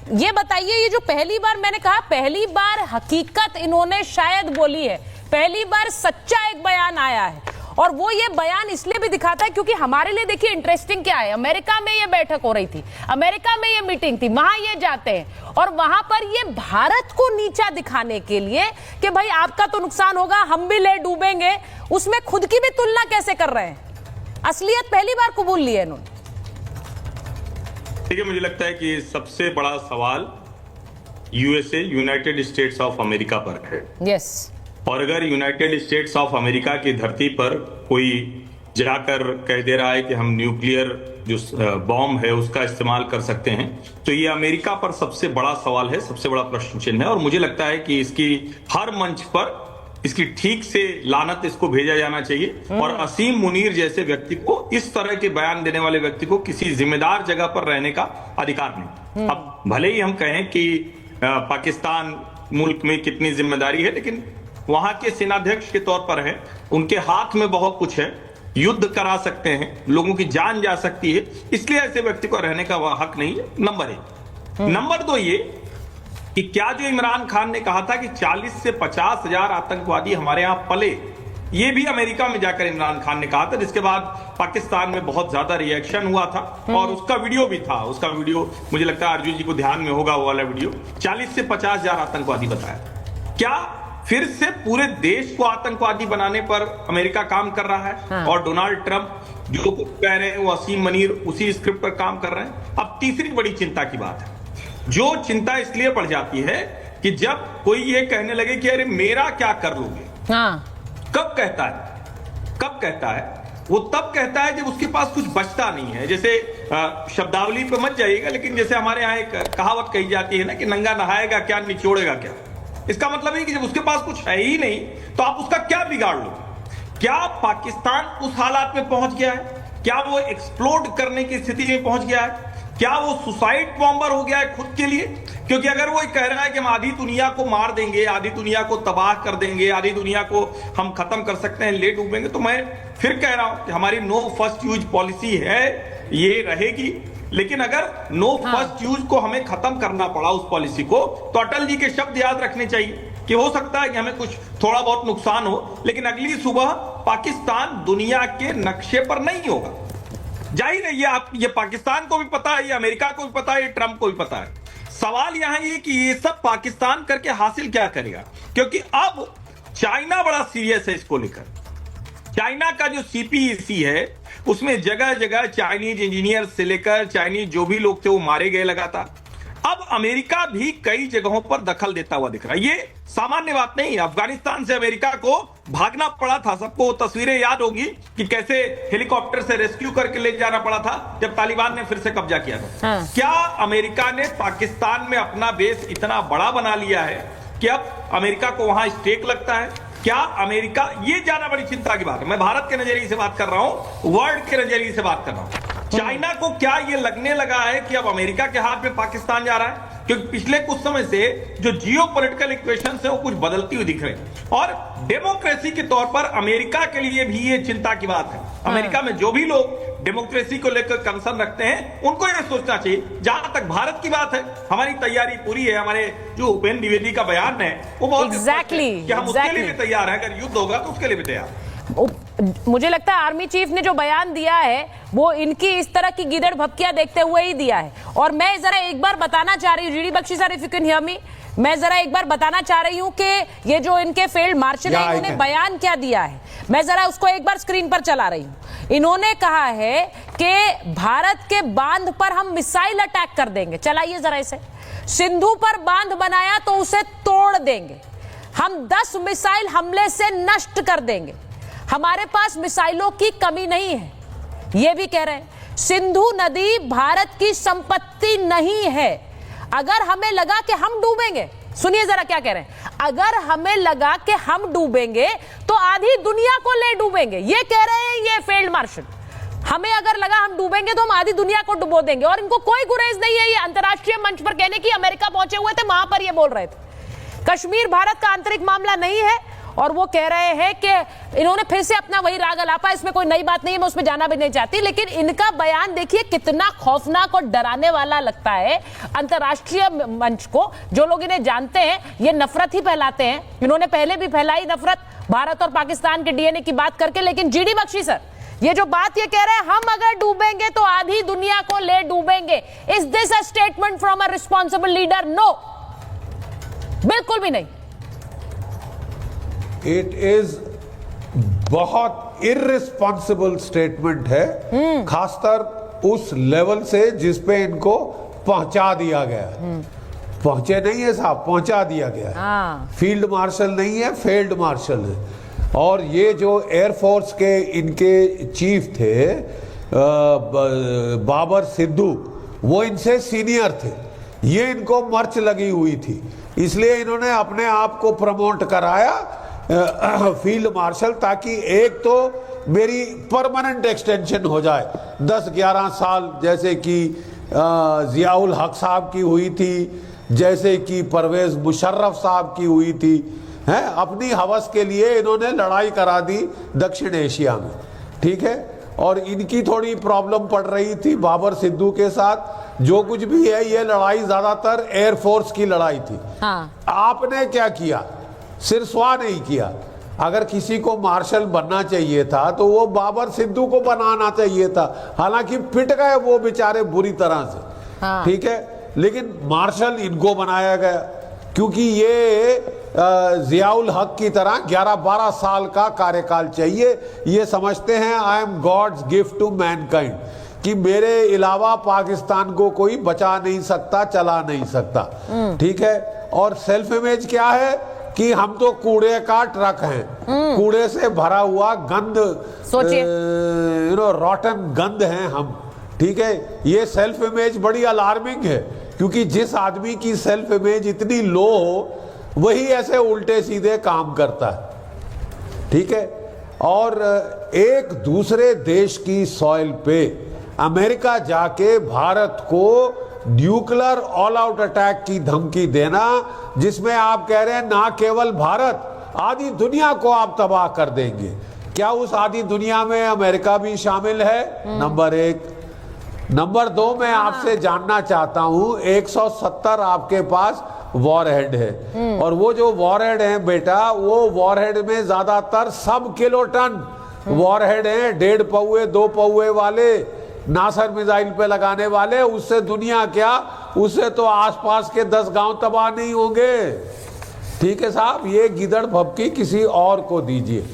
ये बताइए, ये जो पहली बार मैंने कहा, पहली बार हकीकत इन्होंने शायद बोली है, पहली बार सच्चा एक बयान आया है। और वो ये बयान इसलिए भी दिखाता है क्योंकि हमारे लिए देखिए इंटरेस्टिंग क्या है, अमेरिका में ये बैठक हो रही थी, अमेरिका में ये मीटिंग थी, वहां ये जाते हैं और वहां पर ये भारत को नीचा दिखाने के लिए कि भाई आपका तो नुकसान होगा, हम भी ले डूबेंगे, उसमें खुद की भी तुलना कैसे कर रहे हैं। असलियत पहली बार कबूल ली है इन्होंने। देखिए, मुझे लगता है कि सबसे बड़ा सवाल USA, United states of America पर है। यस। और अगर यूनाइटेड स्टेट्स ऑफ अमेरिका की धरती पर कोई जाकर कह दे रहा है कि हम न्यूक्लियर जो बॉम्ब है उसका इस्तेमाल कर सकते हैं, तो ये अमेरिका पर सबसे बड़ा सवाल है, सबसे बड़ा प्रश्न चिन्ह है। और मुझे लगता है कि इसकी हर मंच पर इसकी ठीक से लानत इसको भेजा जाना चाहिए और असीम मुनीर जैसे व्यक्ति को, इस तरह के बयान देने वाले व्यक्ति को किसी जिम्मेदार जगह पर रहने का अधिकार नहीं। अब भले ही हम कहें कि पाकिस्तान मुल्क में कितनी जिम्मेदारी है, लेकिन वहां के सेनाध्यक्ष के तौर पर है, उनके हाथ में बहुत कुछ है, युद्ध करा सकते हैं, लोगों की जान जा सकती है, इसलिए ऐसे व्यक्ति को रहने का हक नहीं है। नंबर 1। नंबर 2 ये कि क्या जो इमरान खान ने कहा था कि 40 से 50 हजार आतंकवादी हमारे यहां पले, ये भी अमेरिका में जाकर इमरान खान ने कहा था, जिसके बाद पाकिस्तान में बहुत ज्यादा रिएक्शन हुआ था और उसका वीडियो भी था। उसका वीडियो मुझे लगता है अर्जुन जी को ध्यान में होगा, वो वाला वीडियो 40 से 50 हजार आतंकवादी बताया। क्या फिर से पूरे देश को आतंकवादी बनाने पर अमेरिका काम कर रहा है? हाँ। और डोनाल्ड ट्रंप जो कुछ कह रहे हैं वो असीम मुनीर उसी स्क्रिप्ट पर काम कर रहे हैं। अब तीसरी बड़ी चिंता की बात है, जो चिंता इसलिए पड़ जाती है कि जब कोई ये कहने लगे कि अरे मेरा क्या कर लोगे। हाँ। कब कहता है? वो तब कहता है जब उसके पास कुछ बचता नहीं है। जैसे शब्दावली पे मत जाइएगा, लेकिन जैसे हमारे यहाँ एक कहावत कही जाती है ना कि नंगा नहाएगा क्या, निचोड़ेगा क्या। इसका मतलब है कि जब उसके पास कुछ है ही नहीं तो आप उसका क्या बिगाड़ लो। क्या पाकिस्तान उस हालात में पहुंच गया है? क्या वो एक्सप्लोड करने की स्थिति में पहुंच गया है? क्या वो सुसाइड बॉम्बर हो गया है खुद के लिए? क्योंकि अगर वो कह रहा है कि हम आधी दुनिया को मार देंगे, आधी दुनिया को तबाह कर देंगे, आधी दुनिया को हम खत्म कर सकते हैं, ले डूबेंगे, तो मैं फिर कह रहा हूं कि हमारी नो फर्स्ट यूज पॉलिसी है, ये रहेगी। लेकिन अगर नो फर्स्ट यूज को हमें खत्म करना पड़ा उस पॉलिसी को, तो अटल जी के शब्द याद रखने चाहिए कि हो सकता है कि हमें कुछ थोड़ा बहुत नुकसान हो, लेकिन अगली सुबह पाकिस्तान दुनिया के नक्शे पर नहीं होगा। जाहिर है ये पाकिस्तान को भी पता है, ये अमेरिका को भी पता है, ये ट्रंप को भी पता है। सवाल यहां ये कि ये सब पाकिस्तान करके हासिल क्या करेगा, क्योंकि अब चाइना बड़ा सीरियस है इसको लेकर। चाइना का जो सीपीईसी है उसमें जगह जगह चाइनीज इंजीनियर से लेकर चाइनीज जो भी लोग थे वो मारे गए लगातार। अब अमेरिका भी कई जगहों पर दखल देता हुआ दिख रहा है। ये सामान्य बात नहीं है। अफगानिस्तान से अमेरिका को भागना पड़ा था, सबको तस्वीरें याद होगी कि कैसे हेलीकॉप्टर से रेस्क्यू करके ले जाना पड़ा था जब तालिबान ने फिर से कब्जा किया था। हाँ। क्या अमेरिका ने पाकिस्तान में अपना बेस इतना बड़ा बना लिया है कि अब अमेरिका को वहां स्टेक लगता है? क्या अमेरिका, ये ज्यादा बड़ी चिंता की बात है। मैं भारत के नजरिए से बात कर रहा हूं, वर्ल्ड के नजरिए से बात कर रहा हूं। चाइना को क्या ये लगने लगा है कि अब अमेरिका के हाथ में पाकिस्तान जा रहा है? क्योंकि पिछले कुछ समय से जो जियोपॉलिटिकल इक्वेशंस है वो कुछ बदलती हुई दिख रही है और डेमोक्रेसी के तौर पर अमेरिका के लिए भी ये चिंता की बात है। अमेरिका में जो भी लोग डेमोक्रेसी को लेकर कंसर्न रखते हैं उनको यह सोचना चाहिए। जहां तक भारत की बात है, हमारी तैयारी पूरी है। हमारे जो उपेंद्र द्विवेदी का बयान है वो बहुत Exactly. कि हम उसके लिए भी तैयार है, अगर युद्ध होगा तो उसके लिए भी तैयार। मुझे लगता है आर्मी चीफ ने जो बयान दिया है वो इनकी इस तरह की गिदड़ भपकियां देखते हुए ही दिया है। और मैं जरा एक बार बताना चाह रही हूँ, G D Bakshi sir, if you can hear me, मैं जरा एक बार बताना चाह रही हूँ कि ये जो इनके फील्ड मार्शल है इन्होंने बयान क्या दिया है। मैं जरा उसको एक बार स्क्रीन पर चला रही हूँ। इन्होंने कहा है कि भारत के बांध पर हम मिसाइल अटैक कर देंगे। चलाइए जरा इसे। सिंधु पर बांध बनाया तो उसे तोड़ देंगे, हम 10 मिसाइल हमले से नष्ट कर देंगे, हमारे पास मिसाइलों की कमी नहीं है। यह भी कह रहे हैं सिंधु नदी भारत की संपत्ति नहीं है। अगर हमें लगा कि हम डूबेंगे, सुनिए जरा क्या कह रहे हैं, अगर हमें लगा कि हम डूबेंगे तो आधी दुनिया को ले डूबेंगे। ये कह रहे हैं ये फील्ड मार्शल। हमें अगर लगा हम डूबेंगे तो हम आधी दुनिया को डुबो देंगे। और इनको कोई गुरेज नहीं है ये अंतर्राष्ट्रीय मंच पर कहने की। अमेरिका पहुंचे हुए थे, वहां पर ये बोल रहे थे कश्मीर भारत का आंतरिक मामला नहीं है और वो कह रहे हैं कि इन्होंने फिर से अपना वही राग अलापा, इसमें कोई नई बात नहीं है, मैं उसमें जाना भी नहीं चाहती, लेकिन इनका बयान देखिए कितना खौफनाक और डराने वाला लगता है। अंतर्राष्ट्रीय मंच को जो लोग इन्हें जानते हैं, ये नफरत ही फैलाते हैं, इन्होंने पहले भी फैलाई नफरत भारत और पाकिस्तान के डीएनए की बात करके। लेकिन जीडी बख्शी सर ये जो बात ये कह रहे हैं, हम अगर डूबेंगे तो आधी दुनिया को ले डूबेंगे, is this a statement from a responsible leader? No, बिल्कुल भी नहीं। इट इज बहुत इररिस्पॉन्सिबल स्टेटमेंट है, खासकर उस लेवल से जिस पे इनको पहुंचा दिया गया। पहुंचे नहीं है साहब, पहुंचा दिया गया है। फील्ड मार्शल नहीं है, फील्ड मार्शल है। और ये जो एयरफोर्स के इनके चीफ थे बाबर सिद्धू, वो इनसे सीनियर थे, ये इनको मर्च लगी हुई थी, इसलिए इन्होंने अपने आप को प्रमोट कराया फील्ड मार्शल, ताकि एक तो मेरी परमानेंट एक्सटेंशन हो जाए 10-11 साल, जैसे कि जियाउल हक साहब की हुई थी, जैसे कि परवेज मुशर्रफ साहब की हुई थी। हैं, अपनी हवस के लिए इन्होंने लड़ाई करा दी दक्षिण एशिया में, ठीक है। और इनकी थोड़ी प्रॉब्लम पड़ रही थी बाबर सिद्धू के साथ। जो कुछ भी है, ये लड़ाई ज्यादातर एयरफोर्स की लड़ाई थी। आपने क्या किया? सिरस्वा नहीं किया। अगर किसी को मार्शल बनना चाहिए था तो वो बाबर सिद्धू को बनाना चाहिए था, हालांकि पिट गए वो बेचारे बुरी तरह से, ठीक है। लेकिन मार्शल इनको बनाया गया क्योंकि ये जियाउल हक की तरह 11-12 साल का कार्यकाल चाहिए। ये समझते हैं I am God's gift to mankind, कि मेरे अलावा पाकिस्तान को कोई बचा नहीं सकता, चला नहीं सकता, ठीक है। और सेल्फ इमेज क्या है कि हम तो कूड़े का ट्रक हैं, कूड़े से भरा हुआ गंद, रॉटन गंद हैं हम, ठीक है। ये सेल्फ इमेज बड़ी अलार्मिंग है, क्योंकि जिस आदमी की सेल्फ इमेज इतनी लो हो वही ऐसे उल्टे सीधे काम करता है, ठीक है। और एक दूसरे देश की सॉइल पे अमेरिका जाके भारत को न्यूक्लियर ऑल आउट अटैक की धमकी देना, जिसमें आप कह रहे हैं ना केवल भारत, आधी दुनिया को आप तबाह कर देंगे। क्या उस आधी दुनिया में अमेरिका भी शामिल है? नंबर 1। नंबर 2, मैं आपसे जानना चाहता हूं, 170 आपके पास वॉरहेड है, और वो जो वॉरहेड है बेटा, वो वॉरहेड में ज्यादातर सब किलोटन वॉरहेड हैं, 1.5 पौए 2 पौए वाले, नासर मिसाइल पे लगाने वाले। उससे दुनिया क्या, उससे तो आसपास के 10 गांव तबाह नहीं होंगे, ठीक है साहब। ये गिदड़ भभकी किसी और को दीजिए।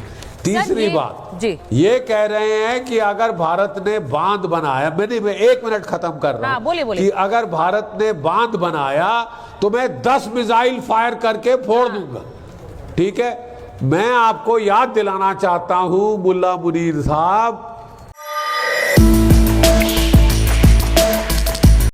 तीसरी बात जी, ये कह रहे हैं कि अगर भारत ने बांध बनाया, मैं 1 मिनट खत्म कर रहा हूं, बोलिए कि अगर भारत ने बांध बनाया तो मैं 10 मिसाइल फायर करके फोड़ दूंगा, ठीक है। मैं आपको याद दिलाना चाहता हूं मुल्ला मुनीर साहब